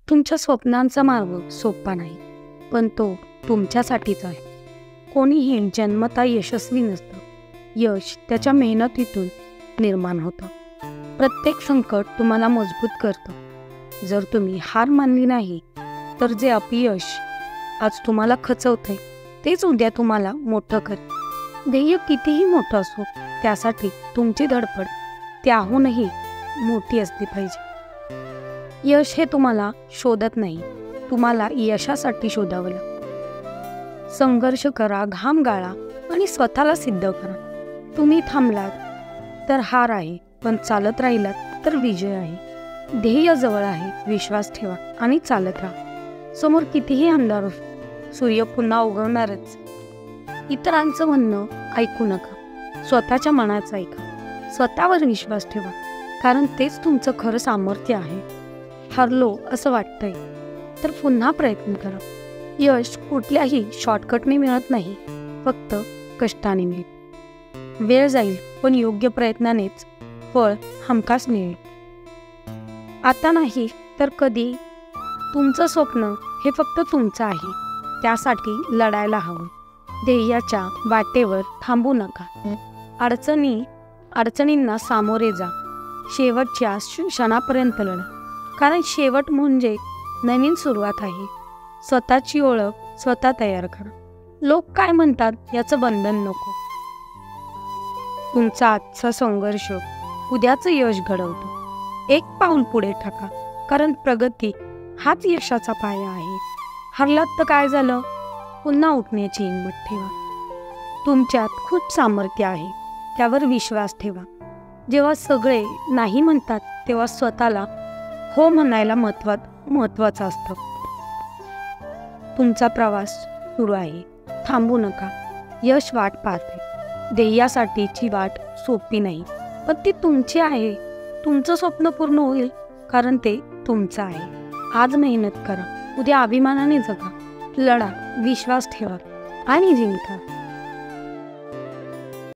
तुमच्या स्वप्नांचा मार्ग सोपा नाही, पण तो तुमच्यासाठीच आहे. कोणीही जन्मतः यशस्वी नसतं. यश त्याच्या मेहनतीतून निर्माण होतं. प्रत्येक संकट तुम्हाला मजबूत करतं. जर तुम्ही हार मानली नाही, तर जे अपयश आज तुम्हाला खचवतंय तेच उद्या तुम्हाला मोठं करेल. ध्येय कितीही मोठं असो, त्यासाठी तुमची धडपड त्याहूनही मोठी असली पाहिजे. यश हे तुम्हाला शोधत नाही, तुम्हाला यशासाठी शोधावं लागतं. संघर्ष करा, घाम गाळा आणि स्वतःला सिद्ध करा. तुम्ही थांबलात तर हार आहे, पण चालत राहिलात तर विजय आहे. ध्येय जवळ आहे, विश्वास ठेवा आणि चालत राहा. समोर कितीही अंधार असो, सूर्य पुन्हा उगवणारच. इतरांचं म्हणणं ऐकू नका, स्वतःच्या मनाचं ऐका. स्वतःवर विश्वास ठेवा, कारण तेच तुमचं खरं सामर्थ्य आहे. हरलो असं वाटतंय तर पुन्हा प्रयत्न करा. यश कुठल्याही शॉर्टकटने मिळत नाही, फक्त कष्टाने मिळेल. वेळ जाईल, पण योग्य प्रयत्नानेच फळ हमखास मिळेल. आता नाही तर कधी. तुमचं स्वप्न हे फक्त तुमचं आहे, त्यासाठी लढायला हवं. ध्येयाच्या वाटेवर थांबू नका. अडचणींना सामोरे जा. शेवटच्या क्षणापर्यंत लढा, कारण शेवट म्हणजे नवीन सुरुवात आहे. स्वतःची ओळख स्वतः तयार करा. लोक काय म्हणतात याचं बंधन नको. तुमचा आजचा संघर्ष उद्याचं यश घडवतो. एक पाऊल पुढे टाका, कारण प्रगती हाच यशाचा पाया आहे. हरलात तर काय झालं, पुन्हा उठण्याची हिंमत ठेवा. तुमच्यात खूप सामर्थ्य आहे, त्यावर विश्वास ठेवा. जेव्हा सगळे नाही म्हणतात, तेव्हा स्वतःला हो म्हणायला महत्त्वाचं असतं. तुमचा प्रवास सुरू आहे, थांबू नका. यश वाट पाहते. ध्येयासाठीची वाट सोपी नाही, पण ती तुमची आहे. तुमचं स्वप्न पूर्ण होईल, कारण ते तुमचं आहे. आज मेहनत करा, उद्या अभिमानाने जगा. लढा, विश्वास ठेवा आणि जिंका.